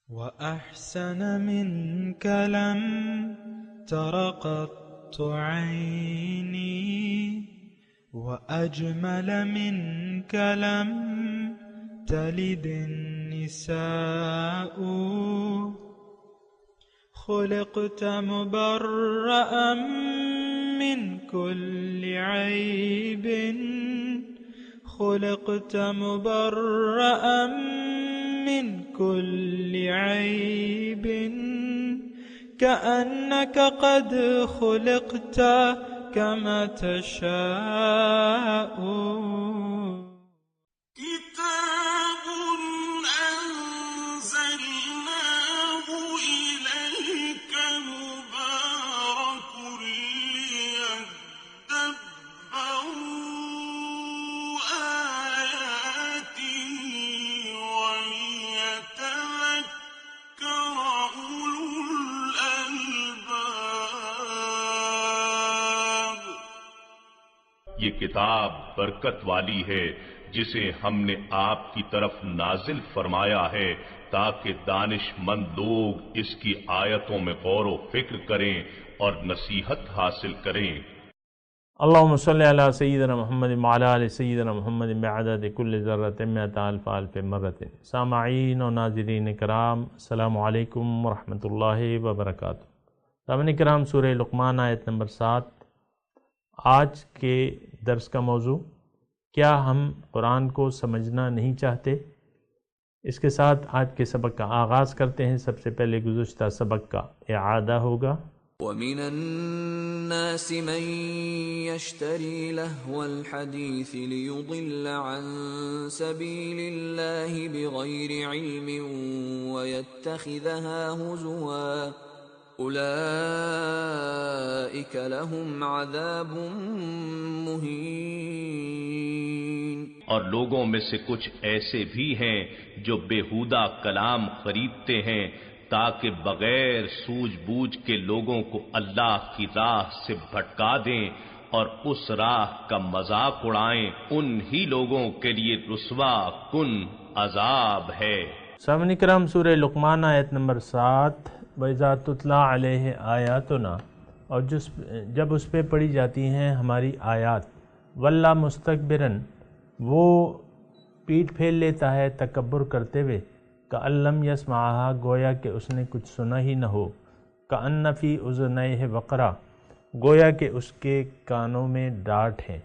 وأحسن منك لم تر قط عيني وأجمل منك لم تلد النساء خلقت مبرأ من كل عيب خلقت مبرأ من كل عيب كأنك قد خلقت كما تشاء كتاب أنزلناه إليك مبارك ليدبروا آياته وليتذكر أولو الألباب۔ یہ کتاب برکت والی ہے جسے ہم نے آپ کی طرف نازل فرمایا ہے تاکہ دانش مند لوگ اس کی آیتوں میں غور و فکر کریں اور نصیحت حاصل کریں۔ اللہم صلی علی سیدنا محمد وعلی آل سیدنا محمد بعدد کل ذرۃ مئۃ الف الف مرۃ۔ سامعین و ناظرین کرام، السلام علیکم ورحمۃ اللہ وبرکاتہ۔ سامعین کرام، سورہ لقمان آیت نمبر 7 آج کے درس کا موضوع، کیا ہم قرآن کو سمجھنا نہیں چاہتے؟ اس کے ساتھ آج کے سبق کا آغاز کرتے ہیں۔ سب سے پہلے گزشتہ سبق کا اعادہ ہوگا۔ وَمِنَ النَّاسِ مَن يَشْتَرِي لَهْوَ الْحَدِيثِ لِيُضِلَّ عَن سَبِيلِ اللَّهِ بِغَيْرِ عِلْمٍ وَيَتَّخِذَهَا هُزُوًا أُولَئِكَ لَهُمْ عَذَابٌ مُهِينٌ۔ اور لوگوں میں سے کچھ ایسے بھی ہیں جو بیہودہ کلام خریدتے ہیں تاکہ بغیر سوجھ بوجھ کے لوگوں کو اللہ کی راہ سے بھٹکا دیں اور اس راہ کا مذاق اڑائیں، انہی لوگوں کے لیے رسوا کن عذاب ہے۔ سامعین کرام، سورہ لقمان آیت نمبر 7، وَإِذَا تُتْلَى عَلَيْهِ آیاتنا، اور جب اس پہ پڑھی جاتی ہیں ہماری آیات، وَلَّا مُسْتَكْبِرًا، وہ پیٹھ پھیر لیتا ہے تکبر کرتے ہوئے، کأن لم یسمعھا، گویا کہ اس نے کچھ سنا ہی نہ ہو، کأن فی اذنیہ وقرا، گویا کہ اس کے کانوں میں ڈانٹ ہے،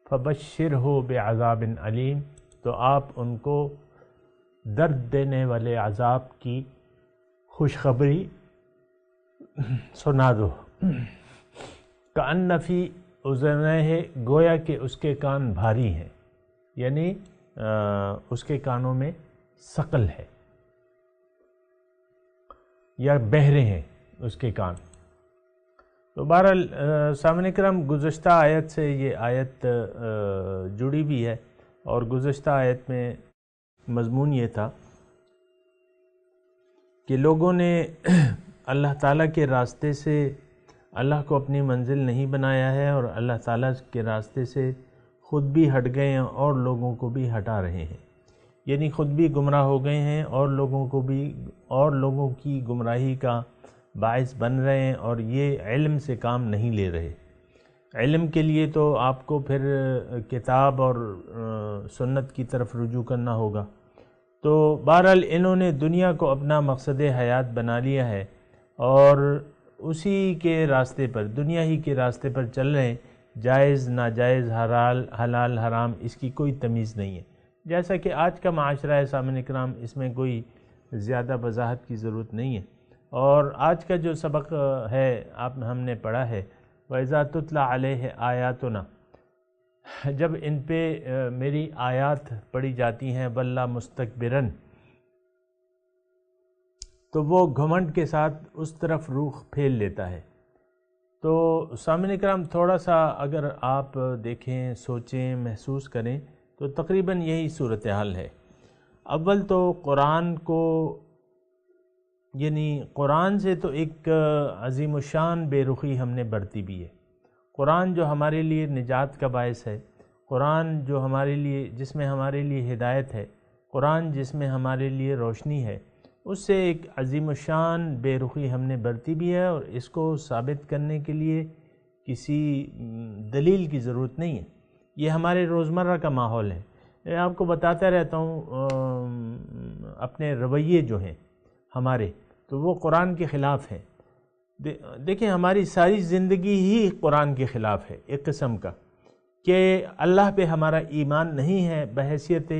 فبشرہ بعذاب علیم، تو آپ ان کو درد دینے والے عذاب کی خوشخبری سنا دو۔ کأن فی اذنیہ، گویا کہ اس کے کان بھاری ہیں، یعنی اس کے کانوں میں ثقل ہے یا بہرے ہیں اس کے کان۔ تو بہرحال سامعین کرام، گزشتہ آیت سے یہ آیت جڑی بھی ہے، اور گزشتہ آیت میں مضمون یہ تھا کہ لوگوں نے اللہ تعالیٰ کے راستے سے اللہ کو اپنی منزل نہیں بنایا ہے، اور اللہ تعالیٰ کے راستے سے خود بھی ہٹ گئے ہیں اور لوگوں کو بھی ہٹا رہے ہیں، یعنی خود بھی گمراہ ہو گئے ہیں اور لوگوں کی گمراہی کا باعث بن رہے ہیں، اور یہ علم سے کام نہیں لے رہے۔ علم کے لیے تو آپ کو پھر کتاب اور سنت کی طرف رجوع کرنا ہوگا۔ تو بہرحال انہوں نے دنیا کو اپنا مقصد حیات بنا لیا ہے، اور اسی کے راستے پر، دنیا ہی کے راستے پر چل رہے ہیں، جائز ناجائز، حلال حرام، اس کی کوئی تمیز نہیں ہے۔ جیسا کہ آج کا معاشرہ ہے سامعین اکرام، اس میں کوئی زیادہ وضاحت کی ضرورت نہیں ہے۔ اور آج کا جو سبق ہے ہم نے پڑھا ہے، وَإِذَا تُتْلَى عَلَيْهِ آیاتنا، جب ان پہ میری آیات پڑھی جاتی ہیں، وَلَّا مُسْتَكْبِرًا، تو وہ گھمنڈ کے ساتھ اس طرف رخ پھیر لیتا ہے۔ تو سامعین کرام، تھوڑا سا اگر آپ دیکھیں، سوچیں، محسوس کریں، تو تقریباً یہی صورتحال ہے۔ اول تو قرآن کو، یعنی قرآن سے تو ایک عظیم الشان بے رخی ہم نے برتی بھی ہے۔ قرآن جو ہمارے لیے نجات کا باعث ہے، قرآن جو ہمارے لیے، جس میں ہمارے لیے ہدایت ہے، قرآن جس میں ہمارے لیے روشنی ہے، اس سے ایک عظیم الشان بے رخی ہم نے برتی بھی ہے، اور اس کو ثابت کرنے کے لیے کسی دلیل کی ضرورت نہیں ہے، یہ ہمارے روزمرہ کا ماحول ہے۔ میں آپ کو بتاتا رہتا ہوں اپنے رویے جو ہیں ہمارے، تو وہ قرآن کے خلاف ہیں۔ دیکھیں ہماری ساری زندگی ہی قرآن کے خلاف ہے، ایک قسم کا کہ اللہ پہ ہمارا ایمان نہیں ہے بحیثیت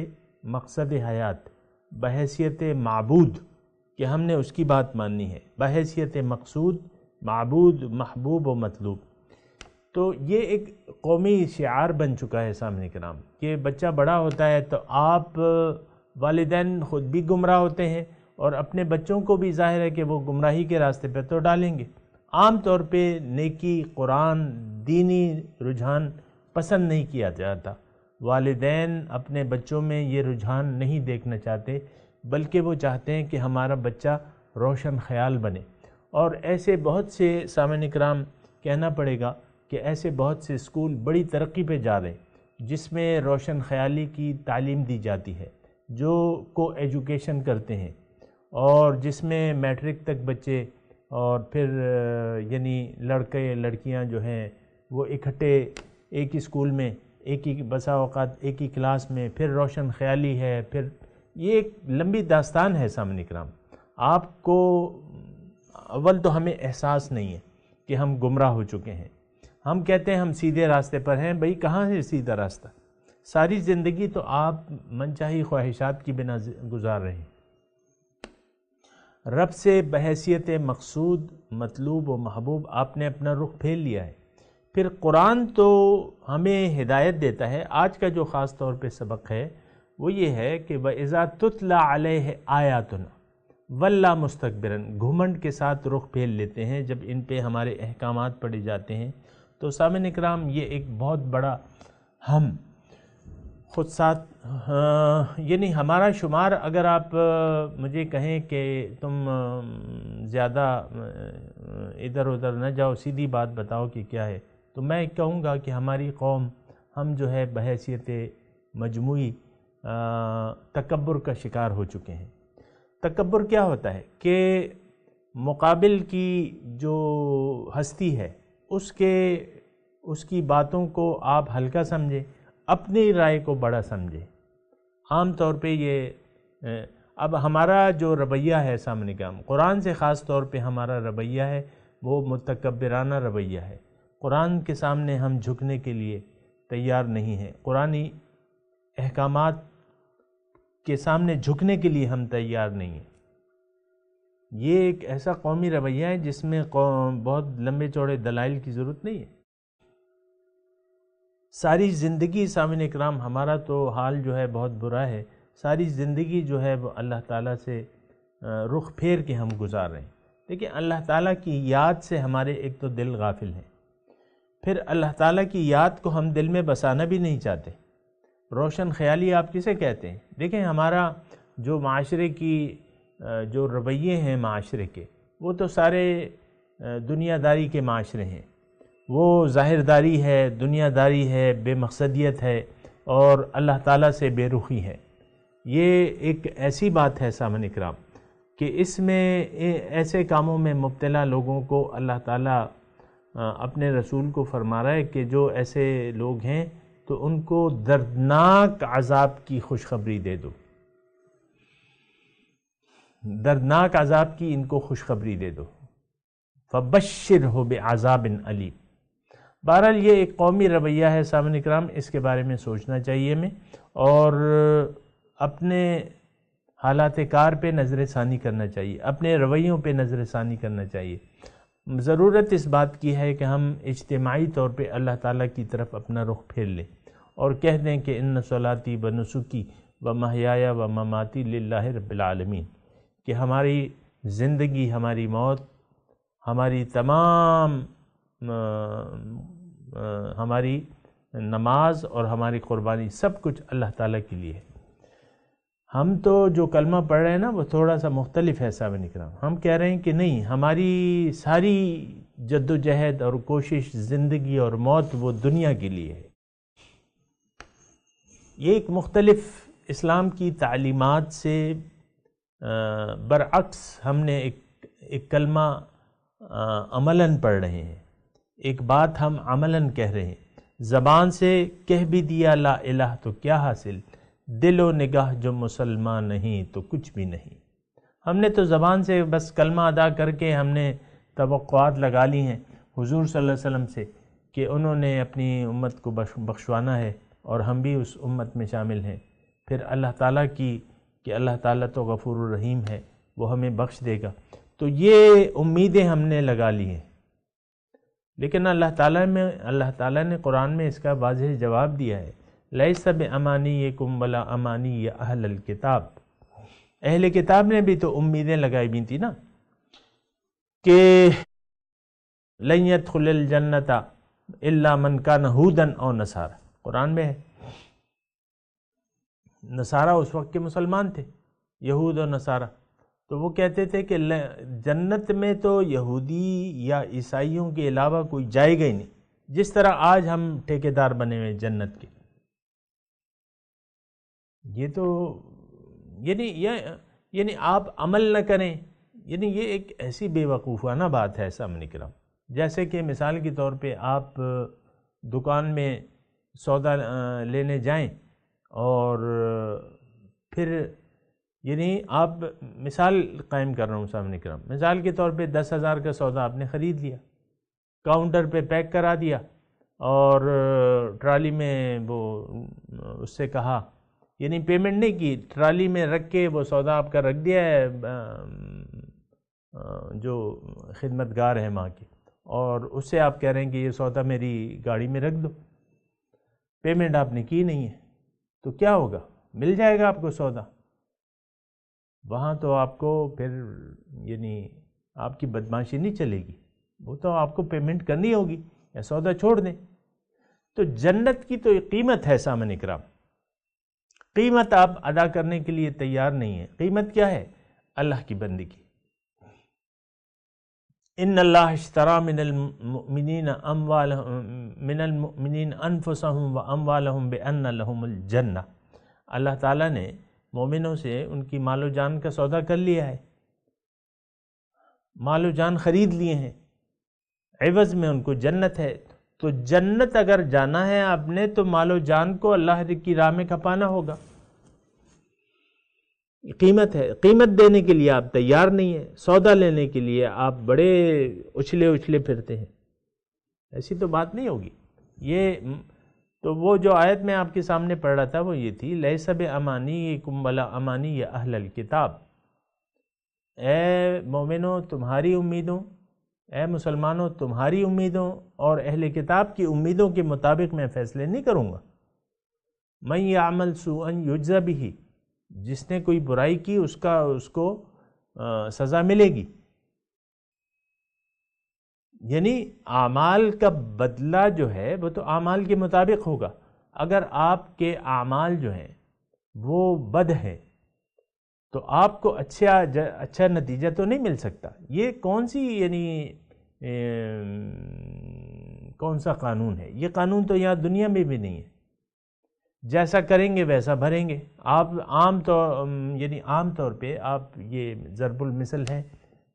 مقصد حیات، بحیثیت معبود کہ ہم نے اس کی بات ماننی ہے، بحیثیت مقصود، معبود، محبوب و مطلوب۔ تو یہ ایک قومی شعار بن چکا ہے سامنے کرام کہ بچہ بڑا ہوتا ہے تو آپ والدین خود بھی گمراہ ہوتے ہیں اور اپنے بچوں کو بھی ظاہر ہے کہ وہ گمراہی کے راستے پہ تو ڈالیں گے۔ عام طور پہ نیکی، قرآن، دینی رجحان پسند نہیں کیا جاتا، والدین اپنے بچوں میں یہ رجحان نہیں دیکھنا چاہتے، بلکہ وہ چاہتے ہیں کہ ہمارا بچہ روشن خیال بنے۔ اور ایسے بہت سے سامعین اکرام کہنا پڑے گا کہ ایسے بہت سے اسکول بڑی ترقی پہ جا رہے ہیں جس میں روشن خیالی کی تعلیم دی جاتی ہے، جو کو ایجوکیشن کرتے ہیں، اور جس میں میٹرک تک بچے اور پھر یعنی لڑکے لڑکیاں جو ہیں وہ اکٹھے ایک ہی اسکول میں، ایک ہی بسا اوقات ایک ہی کلاس میں، پھر روشن خیالی ہے، پھر یہ ایک لمبی داستان ہے سامعین اکرام۔ آپ کو اول تو ہمیں احساس نہیں ہے کہ ہم گمراہ ہو چکے ہیں، ہم کہتے ہیں ہم سیدھے راستے پر ہیں۔ بھئی کہاں ہے سیدھا راستہ؟ ساری زندگی تو آپ منچاہی خواہشات کی بنا گزار رہے ہیں۔ رب سے بحیثیت مقصود، مطلوب و محبوب آپ نے اپنا رخ پھیر لیا ہے۔ پھر قرآن تو ہمیں ہدایت دیتا ہے۔ آج کا جو خاص طور پہ سبق ہے وہ یہ ہے کہ وَإِذَا تُتْلَى عَلَيْهِ آيَاتُنَا وَلَّا مُسْتَكْبِرًا، گھمنڈ کے ساتھ رخ پھیر لیتے ہیں جب ان پہ ہمارے احکامات پڑھے جاتے ہیں۔ تو سامعین اکرام یہ ایک بہت بڑا ہم خود ساتھ یعنی ہمارا شمار، اگر آپ مجھے کہیں کہ تم زیادہ ادھر ادھر نہ جاؤ، سیدھی بات بتاؤ کہ کیا ہے، تو میں کہوں گا کہ ہماری قوم، ہم جو ہے بحیثیت مجموعی تکبر کا شکار ہو چکے ہیں۔ تکبر کیا ہوتا ہے کہ مقابل کی جو ہستی ہے اس کی باتوں کو آپ ہلکا سمجھیں، اپنی رائے کو بڑا سمجھیں۔ عام طور پہ یہ اب ہمارا جو رویہ ہے سامنے کا، قرآن سے خاص طور پہ ہمارا رویہ ہے وہ متکبرانہ رویہ ہے۔ قرآن کے سامنے ہم جھکنے کے لیے تیار نہیں ہیں، قرآنی احکامات کے سامنے جھکنے کے لیے ہم تیار نہیں ہیں۔ یہ ایک ایسا قومی رویہ ہے جس میں بہت لمبے چوڑے دلائل کی ضرورت نہیں ہے۔ ساری زندگی سامعین اکرام ہمارا تو حال جو ہے بہت برا ہے، ساری زندگی جو ہے وہ اللہ تعالیٰ سے رخ پھیر کے ہم گزار رہے ہیں۔ دیکھیں اللہ تعالیٰ کی یاد سے ہمارے ایک تو دل غافل ہیں، پھر اللہ تعالیٰ کی یاد کو ہم دل میں بسانا بھی نہیں چاہتے۔ روشن خیالی آپ کسے کہتے ہیں؟ دیکھیں ہمارا جو معاشرے کی جو رویے ہیں معاشرے کے، وہ تو سارے دنیا داری کے معاشرے ہیں، وہ ظاہر داری ہے، دنیا داری ہے، بے مقصدیت ہے اور اللہ تعالیٰ سے بے رخی ہے۔ یہ ایک ایسی بات ہے سامعین اکرام کہ اس میں ایسے کاموں میں مبتلا لوگوں کو اللہ تعالیٰ اپنے رسول کو فرما رہا ہے کہ جو ایسے لوگ ہیں تو ان کو دردناک عذاب کی خوشخبری دے دو، دردناک عذاب کی ان کو خوشخبری دے دو، فَبَشِّرْهُ بِعَذَابٍ أَلِيمٍ۔ بہرحال یہ ایک قومی رویہ ہے سامعین اکرام، اس کے بارے میں سوچنا چاہیے ہمیں اور اپنے حالات کار پہ نظر ثانی کرنا چاہیے، اپنے رویوں پہ نظر ثانی کرنا چاہیے۔ ضرورت اس بات کی ہے کہ ہم اجتماعی طور پہ اللہ تعالیٰ کی طرف اپنا رخ پھیر لیں اور کہہ دیں کہ ان صلاتی و نسکی و محیایا و مماتی للہ رب العالمین، کہ ہماری زندگی، ہماری موت، ہماری تمام ہماری نماز اور ہماری قربانی سب کچھ اللہ تعالیٰ کے لیے ہے۔ ہم تو جو کلمہ پڑھ رہے ہیں نا وہ تھوڑا سا مختلف ہے سامعین اکرام، ہم کہہ رہے ہیں کہ نہیں، ہماری ساری جد و جہد اور کوشش، زندگی اور موت وہ دنیا کے لیے ہے۔ یہ ایک مختلف اسلام کی تعلیمات سے برعکس ہم نے ایک کلمہ عملاً پڑھ رہے ہیں، ایک بات ہم عملاً کہہ رہے ہیں، زبان سے کہہ بھی دیا لا الہ تو کیا حاصل، دل و نگاہ جو مسلمان نہیں تو کچھ بھی نہیں۔ ہم نے تو زبان سے بس کلمہ ادا کر کے ہم نے توقعات لگا لی ہیں حضور صلی اللہ علیہ وسلم سے کہ انہوں نے اپنی امت کو بخشوانا ہے اور ہم بھی اس امت میں شامل ہیں، پھر اللہ تعالیٰ کی کہ اللہ تعالیٰ تو غفور الرحیم ہے، وہ ہمیں بخش دے گا، تو یہ امیدیں ہم نے لگا لی ہیں۔ لیکن اللہ تعالیٰ نے قرآن میں اس کا واضح جواب دیا ہے، لیس بامانیکم ولا امانی اہل الکتاب، اہل کتاب نے بھی تو امیدیں لگائی بھی تھی نا کہ لن يدخل الجنت الا من کان ہودا او نصارا، قرآن میں ہے۔ نصارہ اس وقت کے مسلمان تھے، یہود اور نصارہ، تو وہ کہتے تھے کہ جنت میں تو یہودی یا عیسائیوں کے علاوہ کوئی جائے گا ہی نہیں، جس طرح آج ہم ٹھیکیدار بنے ہوئے جنت کے۔ یہ تو یعنی آپ عمل نہ کریں، یعنی یہ ایک ایسی بے وقوفانہ بات ہے سامنے کرام۔ جیسے کہ مثال کے طور پہ آپ دکان میں سودا لینے جائیں اور پھر یعنی آپ مثال قائم کر رہا ہوں سامنے کرام، مثال کے طور پہ 10,000 کا سودا آپ نے خرید لیا، کاؤنٹر پہ پیک کرا دیا اور ٹرالی میں وہ اس سے کہا، یعنی پیمنٹ نہیں کی، ٹرالی میں رکھ کے وہ سودا آپ کا رکھ دیا ہے جو خدمت گار ہے وہاں کی، اور اس سے آپ کہہ رہے ہیں کہ یہ سودا میری گاڑی میں رکھ دو، پیمنٹ آپ نے کی نہیں ہے، تو کیا ہوگا؟ مل جائے گا آپ کو سودا؟ وہاں تو آپ کو پھر یعنی آپ کی بدماشی نہیں چلے گی، وہ تو آپ کو پیمنٹ کرنی ہوگی یا سودا چھوڑ دیں۔ تو جنت کی تو ایک قیمت ہے سامنے کرام، قیمت آپ ادا کرنے کے لیے تیار نہیں ہے۔ قیمت کیا ہے؟ اللہ کی بندگی۔ ان اللہ اشترى من المؤمنین انفسهم واموالهم بان لهم الجنہ، اللہ تعالیٰ نے مومنوں سے ان کی مال و جان کا سودا کر لیا ہے، مال و جان خرید لیے ہیں، عوض میں ان کو جنت ہے۔ تو جنت اگر جانا ہے آپ نے تو مال و جان کو اللہ کی راہ میں کھپانا ہوگا، قیمت ہے، قیمت دینے کے لیے آپ تیار نہیں ہیں، سودا لینے کے لیے آپ بڑے اچھلے پھرتے ہیں، ایسی تو بات نہیں ہوگی۔ یہ تو وہ جو آیت میں آپ کے سامنے پڑھ رہا تھا وہ یہ تھی، لیس بامانیکم ولا امانی اہل الکتاب، اے مومنوں تمہاری امیدوں، اے مسلمانوں تمہاری امیدوں اور اہل کتاب کی امیدوں کے مطابق میں فیصلے نہیں کروں گا۔ من یعمل سوءا یجز بہ، جس نے کوئی برائی کی اس کو سزا ملے گی، یعنی اعمال کا بدلہ جو ہے وہ تو اعمال کے مطابق ہوگا۔ اگر آپ کے اعمال جو ہیں وہ بد ہیں تو آپ کو اچھا نتیجہ تو نہیں مل سکتا۔ یہ کون سی یعنی کون سا قانون ہے؟ یہ قانون تو یہاں دنیا میں بھی نہیں ہے، جیسا کریں گے ویسا بھریں گے۔ آپ عام طور پہ آپ یہ ضرب المثل ہے،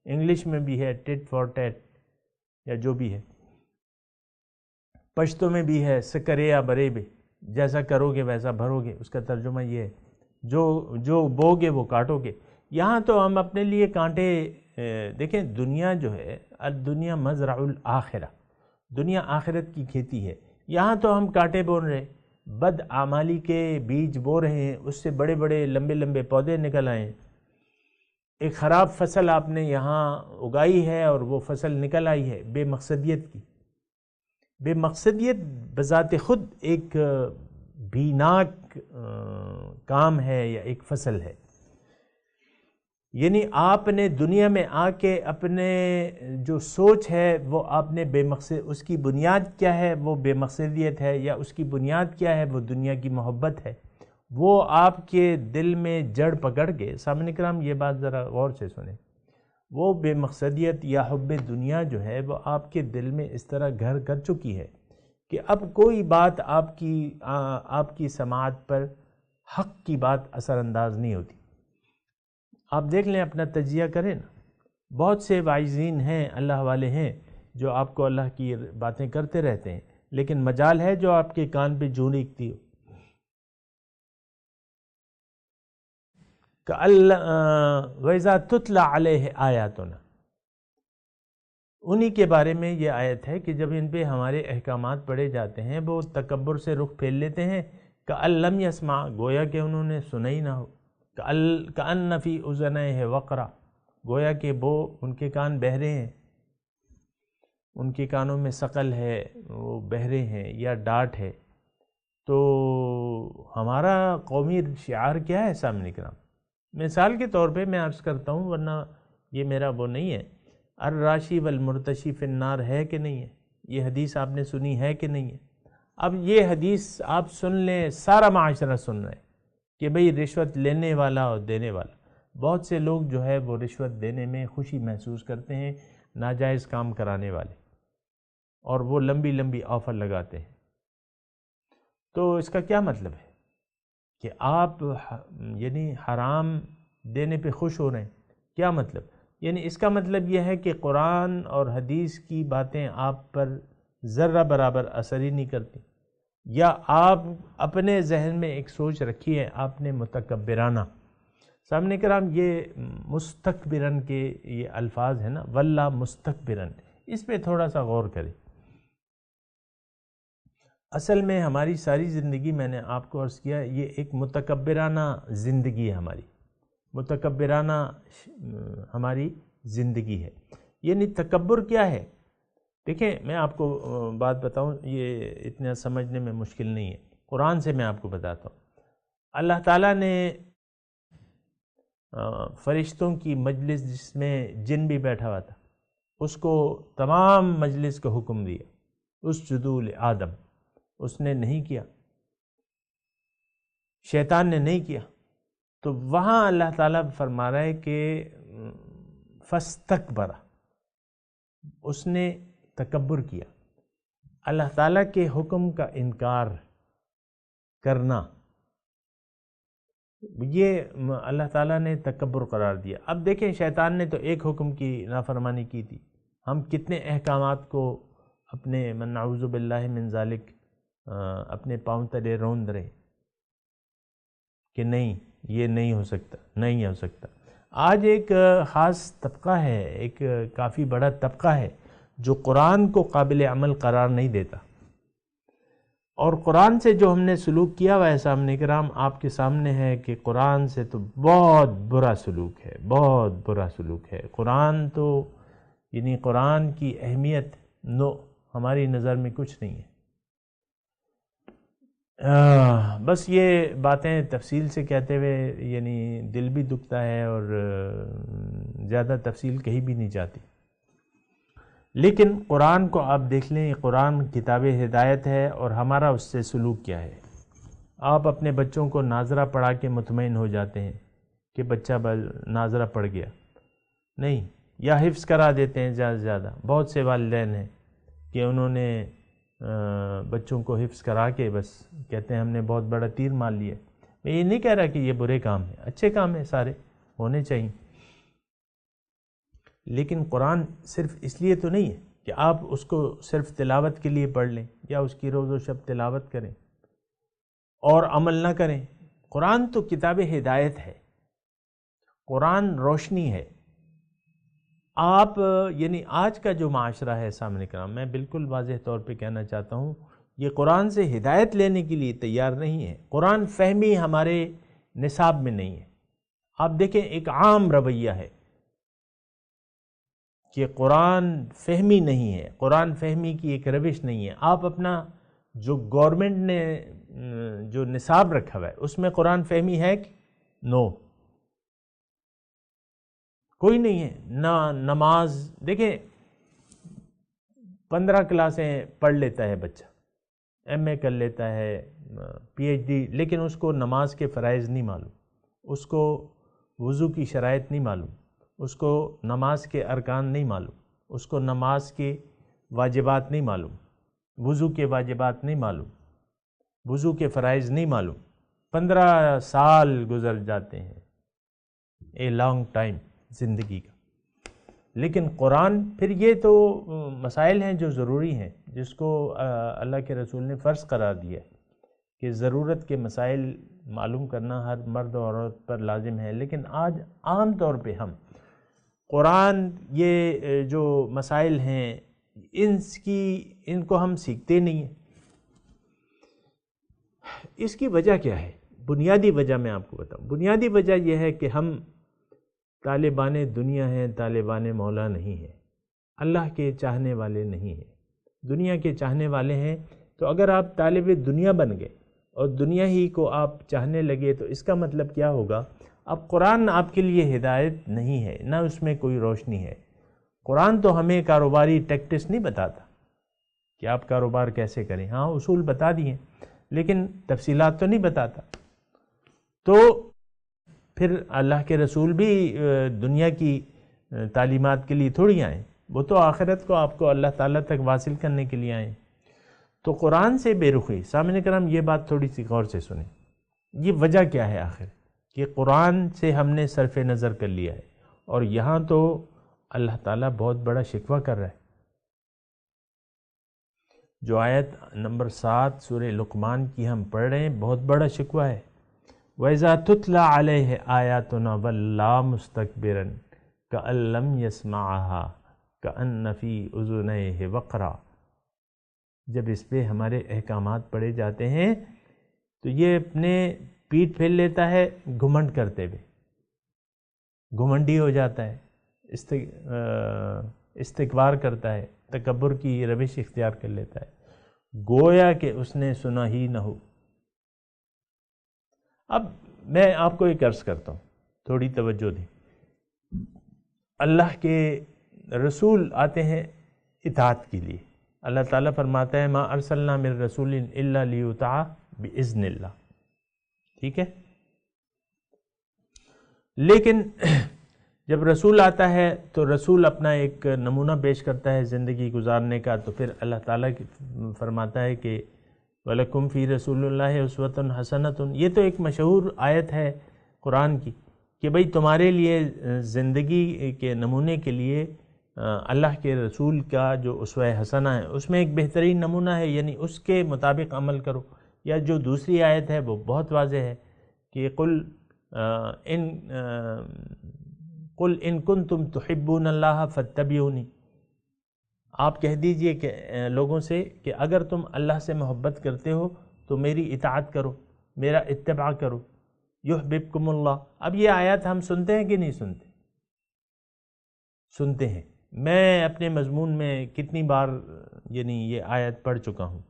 انگلش میں بھی ہے ٹٹ فار ٹیٹ یا جو بھی ہے، پشتو میں بھی ہے سکرے یا برے بے، جیسا کرو گے ویسا بھرو گے، اس کا ترجمہ یہ ہے جو بو گے وہ کاٹو گے۔ یہاں تو ہم اپنے لیے کانٹے دیکھیں، دنیا جو ہے الدنیا مزرع الآخرہ، دنیا آخرت کی کھیتی ہے، یہاں تو ہم کانٹے بون رہے، بد اعمالی کے بیج بو رہے ہیں، اس سے بڑے بڑے لمبے لمبے پودے نکل آئے ہیں۔ ایک خراب فصل آپ نے یہاں اگائی ہے اور وہ فصل نکل آئی ہے بے مقصدیت کی۔ بے مقصدیت بذات خود ایک بیناک کام ہے یا ایک فصل ہے، یعنی آپ نے دنیا میں آ کے اپنے جو سوچ ہے وہ آپ نے بے مقصد، اس کی بنیاد کیا ہے؟ وہ بے مقصدیت ہے، یا اس کی بنیاد کیا ہے؟ وہ دنیا کی محبت ہے۔ وہ آپ کے دل میں جڑ پکڑ کے، سامنے کرام یہ بات ذرا غور سے سنیں، وہ بے مقصدیت یا حب دنیا جو ہے وہ آپ کے دل میں اس طرح گھر کر چکی ہے کہ اب کوئی بات آپ کی سماعت پر حق کی بات اثر انداز نہیں ہوتی۔ آپ دیکھ لیں، اپنا تجزیہ کریں نا، بہت سے واعظین ہیں، اللہ والے ہیں جو آپ کو اللہ کی باتیں کرتے رہتے ہیں، لیکن مجال ہے جو آپ کے کان پہ جوں ریکھتی ہو۔ وَإِذَا تُتْلَى عَلَيْهِ آیاتنا، انہی کے بارے میں یہ آیت ہے کہ جب ان پہ ہمارے احکامات پڑھے جاتے ہیں وہ تکبر سے رخ پھیر لیتے ہیں، کأن لم یسمع، گویا کہ انہوں نے سنا ہی نہ ہو، کأن فی اذنیہ وقرا، گویا کہ وہ ان کے کان بہرے ہیں، ان کے کانوں میں ثقل ہے، وہ بہرے ہیں یا ڈاٹ ہے۔ تو ہمارا قومی شعار کیا ہے سامنے کرام؟ مثال کے طور پہ میں عرض کرتا ہوں، ورنہ یہ میرا وہ نہیں ہے، الراشی والمرتشی فی النار ہے کہ نہیں ہے؟ یہ حدیث آپ نے سنی ہے کہ نہیں ہے؟ اب یہ حدیث آپ سن لیں، سارا معاشرہ سن رہے کہ بھئی رشوت لینے والا اور دینے والا، بہت سے لوگ جو ہے وہ رشوت دینے میں خوشی محسوس کرتے ہیں، ناجائز کام کرانے والے، اور وہ لمبی لمبی آفر لگاتے ہیں۔ تو اس کا کیا مطلب ہے کہ آپ یعنی حرام دینے پہ خوش ہو رہے ہیں؟ کیا مطلب؟ یعنی اس کا مطلب یہ ہے کہ قرآن اور حدیث کی باتیں آپ پر ذرہ برابر اثر ہی نہیں کرتی، یا آپ اپنے ذہن میں ایک سوچ رکھی ہے آپ نے متکبرانہ۔ سامنے کرام یہ مستکبرن کے یہ الفاظ ہیں نا، واللہ مستکبرن، اس پہ تھوڑا سا غور کریں۔ اصل میں ہماری ساری زندگی، میں نے آپ کو عرض کیا، یہ ایک متکبرانہ زندگی ہے ہماری، متکبرانہ ہماری زندگی ہے۔ یعنی تکبر کیا ہے؟ دیکھیں میں آپ کو بات بتاؤں، یہ اتنا سمجھنے میں مشکل نہیں ہے، قرآن سے میں آپ کو بتاتا ہوں۔ اللہ تعالیٰ نے فرشتوں کی مجلس جس میں جن بھی بیٹھا ہوا تھا، اس کو تمام مجلس کو حکم دیا اسجدوا لآدم، اس نے نہیں کیا، شیطان نے نہیں کیا، تو وہاں اللہ تعالیٰ فرما رہا ہے کہ فاستکبر، اس نے تکبر کیا، اللہ تعالیٰ کے حکم کا انکار کرنا، یہ اللہ تعالیٰ نے تکبر قرار دیا۔ اب دیکھیں شیطان نے تو ایک حکم کی نافرمانی کی تھی، ہم کتنے احکامات کو اپنے من نعوذ باللہ من ذالک اپنے پاؤں تلے روند رہے کہ نہیں یہ نہیں ہو سکتا، نہیں ہو سکتا۔ آج ایک خاص طبقہ ہے، ایک کافی بڑا طبقہ ہے جو قرآن کو قابل عمل قرار نہیں دیتا، اور قرآن سے جو ہم نے سلوک کیا ہوا ہے سامنے کرام آپ کے سامنے ہے کہ قرآن سے تو بہت برا سلوک ہے، بہت برا سلوک ہے۔ قرآن تو یعنی قرآن کی اہمیت ہماری نظر میں کچھ نہیں ہے۔ بس یہ باتیں تفصیل سے کہتے ہوئے یعنی دل بھی دکھتا ہے اور زیادہ تفصیل کہیں بھی نہیں جاتی، لیکن قرآن کو آپ دیکھ لیں، قرآن کتاب ہدایت ہے، اور ہمارا اس سے سلوک کیا ہے۔ آپ اپنے بچوں کو ناظرہ پڑھا کے مطمئن ہو جاتے ہیں کہ بچہ ناظرہ پڑھ گیا، نہیں، یا حفظ کرا دیتے ہیں زیادہ سے زیادہ۔ بہت سے والدین ہیں کہ انہوں نے بچوں کو حفظ کرا کے بس کہتے ہیں ہم نے بہت بڑا تیر مار لیا۔ میں یہ نہیں کہہ رہا کہ یہ برے کام ہیں، اچھے کام ہیں، سارے ہونے چاہیے، لیکن قرآن صرف اس لیے تو نہیں ہے کہ آپ اس کو صرف تلاوت کے لیے پڑھ لیں یا اس کی روز و شب تلاوت کریں اور عمل نہ کریں۔ قرآن تو کتاب ہدایت ہے، قرآن روشنی ہے۔ آپ یعنی آج کا جو معاشرہ ہے سامنے کرام، میں بالکل واضح طور پہ کہنا چاہتا ہوں، یہ قرآن سے ہدایت لینے کے لیے تیار نہیں ہے۔ قرآن فہمی ہمارے نصاب میں نہیں ہے۔ آپ دیکھیں ایک عام رویہ ہے کہ قرآن فہمی نہیں ہے، قرآن فہمی کی ایک روش نہیں ہے۔ آپ اپنا جو گورنمنٹ نے جو نصاب رکھا ہوا ہے اس میں قرآن فہمی ہے کہ نو، کوئی نہیں ہے۔ نہ نماز، دیکھیں 15 کلاسیں پڑھ لیتا ہے بچہ، ایم اے کر لیتا ہے، پی ایچ ڈی، لیکن اس کو نماز کے فرائض نہیں معلوم، اس کو وضو کی شرائط نہیں معلوم، اس کو نماز کے ارکان نہیں معلوم، اس کو نماز کے واجبات نہیں معلوم، وضو کے واجبات نہیں معلوم، وضو کے فرائض نہیں معلوم۔ 15 سال گزر جاتے ہیں، اے لانگ ٹائم زندگی کا. لیکن قرآن پھر یہ تو مسائل ہیں جو ضروری ہیں، جس کو اللہ کے رسول نے فرض قرار دیا ہے کہ ضرورت کے مسائل معلوم کرنا ہر مرد اور عورت پر لازم ہے. لیکن آج عام طور پہ ہم قرآن یہ جو مسائل ہیں ان کو ہم سیکھتے نہیں ہیں. اس کی وجہ کیا ہے؟ بنیادی وجہ میں آپ کو بتاؤں. بنیادی وجہ یہ ہے کہ ہم طالبان دنیا ہیں، طالبان مولا نہیں ہیں، اللہ کے چاہنے والے نہیں ہیں، دنیا کے چاہنے والے ہیں. تو اگر آپ طالب دنیا بن گئے اور دنیا ہی کو آپ چاہنے لگے تو اس کا مطلب کیا ہوگا؟ اب قرآن آپ کے لیے ہدایت نہیں ہے، نہ اس میں کوئی روشنی ہے. قرآن تو ہمیں کاروباری ٹیکٹس نہیں بتاتا کہ آپ کاروبار کیسے کریں. ہاں اصول بتا دیے لیکن تفصیلات تو نہیں بتاتا. تو پھر اللہ کے رسول بھی دنیا کی تعلیمات کے لیے تھوڑی آئیں، وہ تو آخرت کو آپ کو اللہ تعالیٰ تک واصل کرنے کے لیے آئیں. تو قرآن سے بے رخی. سامعین کرام یہ بات تھوڑی سی غور سے سنیں، یہ وجہ کیا ہے آخر کہ قرآن سے ہم نے صرف نظر کر لیا ہے. اور یہاں تو اللہ تعالیٰ بہت بڑا شکوہ کر رہا ہے. جو آیت نمبر 7 سورہ لقمان کی ہم پڑھ رہے ہیں بہت بڑا شکوہ ہے. وَإِذَا تُتْلَى عَلَيْهِ آيَاتُنَا وَلَّى مُسْتَكْبِرًا كَأَن لَّمْ يَسْمَعْهَا كَأَنَّ فِي أُذُنَيْهِ وَقْرًا. جب اس پہ ہمارے احکامات پڑھے جاتے ہیں تو یہ اپنے پیٹھ پھیر لیتا ہے گھمنڈ کرتے ہوئے، گھمنڈی ہو جاتا ہے، استکبار کرتا ہے، تکبر کی روش اختیار کر لیتا ہے، گویا کہ اس نے سنا ہی نہ ہو. اب میں آپ کو ایک عرض کرتا ہوں، تھوڑی توجہ دیں. اللہ کے رسول آتے ہیں اطاعت کے لیے. اللہ تعالیٰ فرماتا ہے ما ارسلنا من رسول الا لیطاع باذن اللہ. ٹھیک ہے؟ لیکن جب رسول آتا ہے تو رسول اپنا ایک نمونہ پیش کرتا ہے زندگی گزارنے کا. تو پھر اللہ تعالیٰ فرماتا ہے کہ وَلَكُمْ فِي رَسُولِ اللَّهِ أُسْوَةٌ حَسَنَةٌ. یہ تو ایک مشہور آیت ہے قرآن کی کہ بھئی تمہارے لیے زندگی کے نمونے کے لیے اللہ کے رسول کا جو اسوہ حسنہ ہے اس میں ایک بہترین نمونہ ہے، یعنی اس کے مطابق عمل کرو. یا جو دوسری آیت ہے وہ بہت واضح ہے کہ قل ان کنتم تحبون اللہ فاتبعونی. آپ کہہ دیجئے کہ لوگوں سے کہ اگر تم اللہ سے محبت کرتے ہو تو میری اطاعت کرو، میرا اتباع کرو، یحببکم اللہ. اب یہ آیات ہم سنتے ہیں کہ نہیں سنتے؟ سنتے ہیں. میں اپنے مضمون میں کتنی بار یعنی یہ آیت پڑھ چکا ہوں.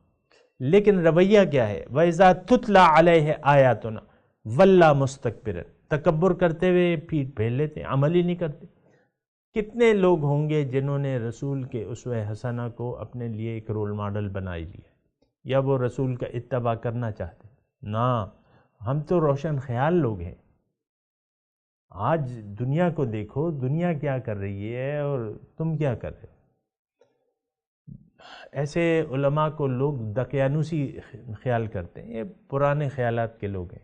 لیکن رویہ کیا ہے؟ وَإِذَا تُتْلَى عَلَيْهِ آيَاتُنَا وَلَّى مُسْتَكْبِرًا. تکبر کرتے ہوئے پیٹھ پھیر لیتے ہیں، عمل ہی نہیں کرتے. کتنے لوگ ہوں گے جنہوں نے رسول کے اسوہ حسنہ کو اپنے لیے ایک رول ماڈل بنا لیا یا وہ رسول کا اتباع کرنا چاہتے ہیں؟ نہ، ہم تو روشن خیال لوگ ہیں. آج دنیا کو دیکھو، دنیا کیا کر رہی ہے اور تم کیا کر رہے ہو. ایسے علماء کو لوگ دقیانوسی خیال کرتے ہیں، یہ پرانے خیالات کے لوگ ہیں.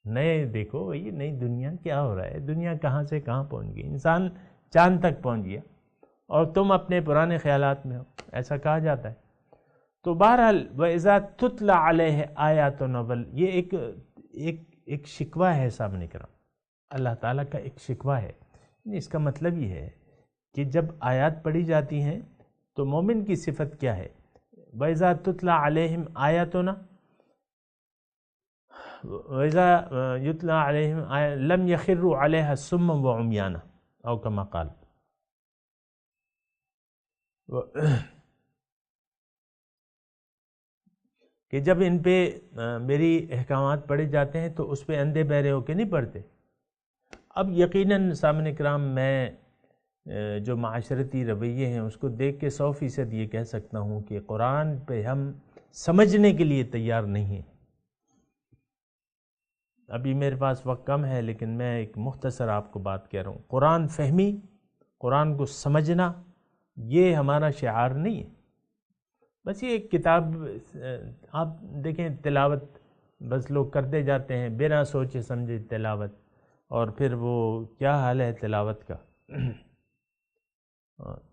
نئے دیکھو بھئی نئی دنیا کیا ہو رہا ہے، دنیا کہاں سے کہاں پہنچ گئی، انسان چاند تک پہنچ گیا اور تم اپنے پرانے خیالات میں ہو، ایسا کہا جاتا ہے. تو بہرحال وَإِذَا تُتْلَى عَلَيْهِ آيَاتُنَا یہ ایک شکوہ ہے سامنے کرام، اللہ تعالیٰ کا ایک شکوہ ہے. اس کا مطلب یہ ہے کہ جب آیات پڑھی جاتی ہیں تو مومن کی صفت کیا ہے؟ وَإِذَا تُتْلَى عَلَيْهِمْ آيَاتُنَا وَإِذَا يُتْلَى عَلَيْهِمْ لَمْ يَخِرُّوا عَلَيْهَا سُمًّا وَعُمْيَانًا أو كما قال. کہ جب ان پہ میری احکامات پڑھے جاتے ہیں تو اس پہ اندھے بہرے ہو کے نہیں پڑھتے. اب یقیناً سامعین کرام میں جو معاشرتی رویے ہیں اس کو دیکھ کے 100% یہ کہہ سکتا ہوں کہ قرآن پہ ہم سمجھنے کے لیے تیار نہیں ہیں. ابھی میرے پاس وقت کم ہے لیکن میں ایک مختصر آپ کو بات کہہ رہا ہوں. قرآن فہمی، قرآن کو سمجھنا یہ ہمارا شعار نہیں ہے. بس یہ ایک کتاب آپ دیکھیں، تلاوت بس لوگ کرتے جاتے ہیں بنا سوچے سمجھے تلاوت. اور پھر وہ کیا حال ہے تلاوت کا.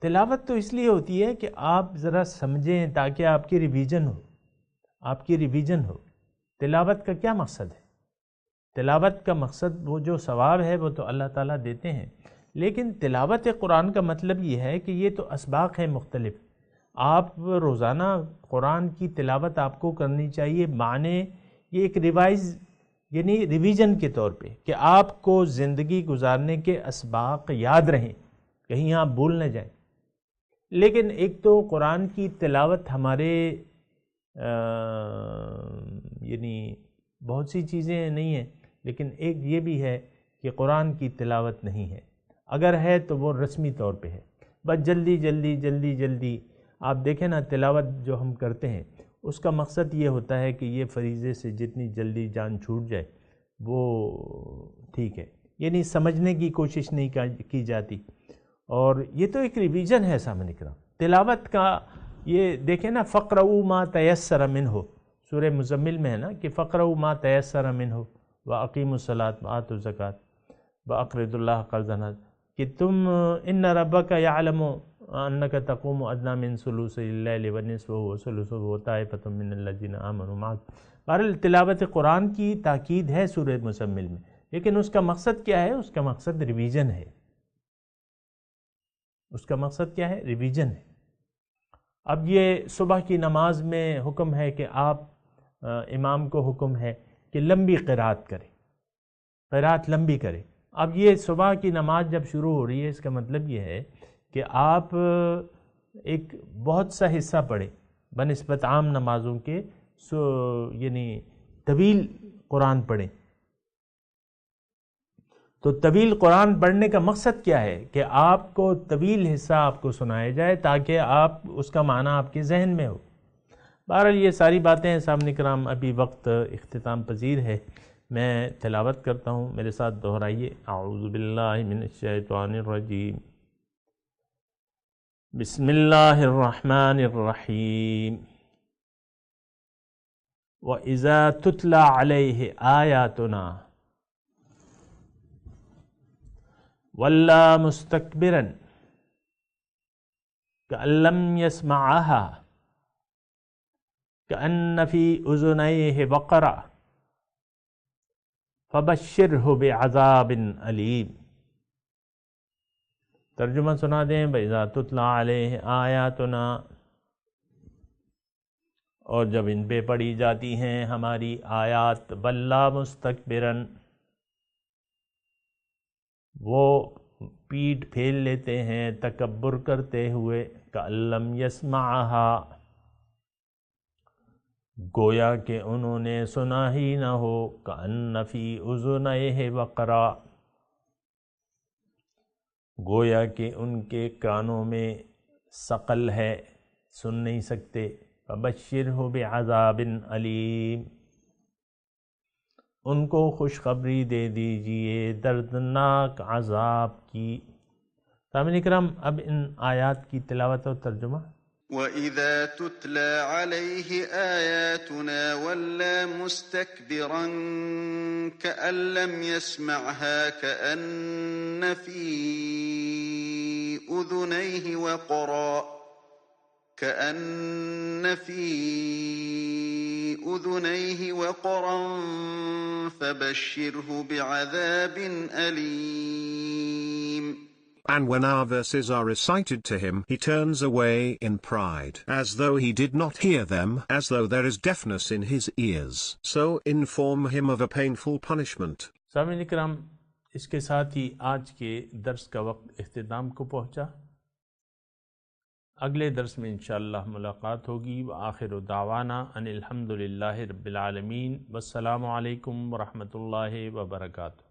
تلاوت تو اس لیے ہوتی ہے کہ آپ ذرا سمجھیں تاکہ آپ کی ریویژن ہو. تلاوت کا کیا مقصد ہے؟ تلاوت کا مقصد وہ جو ثواب ہے وہ تو اللہ تعالیٰ دیتے ہیں، لیکن تلاوت قرآن کا مطلب یہ ہے کہ یہ تو اسباق ہیں مختلف. آپ روزانہ قرآن کی تلاوت آپ کو کرنی چاہیے، معنی یہ ایک یعنی ریویژن کے طور پہ کہ آپ کو زندگی گزارنے کے اسباق یاد رہیں، کہیں آپ بھول نہ جائیں. لیکن ایک تو قرآن کی تلاوت ہمارے یعنی بہت سی چیزیں نہیں ہیں، لیکن ایک یہ بھی ہے کہ قرآن کی تلاوت نہیں ہے. اگر ہے تو وہ رسمی طور پہ ہے، بس جلدی آپ دیکھیں نا تلاوت جو ہم کرتے ہیں اس کا مقصد یہ ہوتا ہے کہ یہ فریضے سے جتنی جلدی جان چھوٹ جائے وہ ٹھیک ہے، یعنی سمجھنے کی کوشش نہیں کی جاتی. اور یہ تو ایک ریویژن ہے سامنے کرام. تلاوت کا یہ دیکھیں نا فقرؤوا ما تیسر منہ، سورہ مزمل میں ہے نا کہ فقرؤوا ما تیسر منہ واقیموا الصلاۃ وآتوا الزکاۃ واقرضوا اللہ قرضا حسنا، کہ تم ان ربک یعلم انک تقوم ادنی من ثلثی اللیل ونصفہ وثلثہ وطائفۃ من الذین آمنوا معک. بہرحال تلاوت قرآن کی تاکید ہے سورہ مزمل میں، لیکن اس کا مقصد کیا ہے؟ اس کا مقصد ریویژن ہے. اس کا مقصد کیا ہے؟ ریویژن ہے. اب یہ صبح کی نماز میں حکم ہے کہ آپ امام کو حکم ہے کہ لمبی قرات کرے، قرات لمبی کرے. اب یہ صبح کی نماز جب شروع ہو رہی ہے اس کا مطلب یہ ہے کہ آپ ایک بہت سا حصہ پڑھیں بنسبت عام نمازوں کے، یعنی طویل قرآن پڑھیں. تو طویل قرآن پڑھنے کا مقصد کیا ہے؟ کہ آپ کو طویل حصہ آپ کو سنایا جائے تاکہ آپ اس کا معنی آپ کے ذہن میں ہو. بہرحال یہ ساری باتیں سامنے کرام ابھی وقت اختتام پذیر ہے. میں تلاوت کرتا ہوں، میرے ساتھ دہرائیے. اعوذ باللہ من الشیطان الرجیم، بسم اللہ الرحمن الرحیم. وَإِذَا تُتْلَى عَلَيْهِ آيَاتُنَا وَلَّى مُسْتَكْبِرًا كَأَن لَّمْ يَسْمَعْهَا كَأَنَّ فِي أُذُنَيْهِ وَقْرًا فَبَشِّرْهُ بِعَذَابٍ أَلِيمٍ. ترجمہ سنا دیں. وَإِذَا تُتْلَى عَلَيْهِ آيَاتُنَا، اور جب ان پہ پڑھی جاتی ہیں ہماری آیات، وَلَّى مُسْتَكْبِرًا، وہ پیٹھ پھیر لیتے ہیں تکبر کرتے ہوئے. كَأَن لَّمْ يَسْمَعْهَا، گویا کہ انہوں نے سنا ہی نہ ہو. كَأَنَّ فِي أُذُنَيْهِ وَقْرًا، گویا کہ ان کے کانوں میں ثقل ہے، سن نہیں سکتے. فَبَشِّرْهُ بِعَذَابٍ أَلِيمٍ، ان کو خوشخبری دے دیجئے دردناک عذاب کی. سامعین اکرام، اب ان آیات کی تلاوت اور ترجمہ. وَإِذَا تُتْلَى عَلَيْهِ آيَاتُنَا وَلَّى مُسْتَكْبِرًا كَأَن لَّمْ يَسْمَعْهَا كَأَنَّ فِي أُذُنَيْهِ وَقْرًا فَبَشِّرْهُ بِعَذَابٍ أَلِيمٍ. And when our verses are recited to him, he turns away in pride, as though he did not hear them, as though there is deafness in his ears. So inform him of a painful punishment. سامعین کرام، اس کے ساتھ ہی آج کے درس کا وقت اختتام کو پہنچا. اگلے درس میں انشاءاللہ ملاقات ہوگی. وآخر دعوانا ان الحمد للہ رب العالمین. والسلام علیکم ورحمۃ اللہ وبرکاتہ.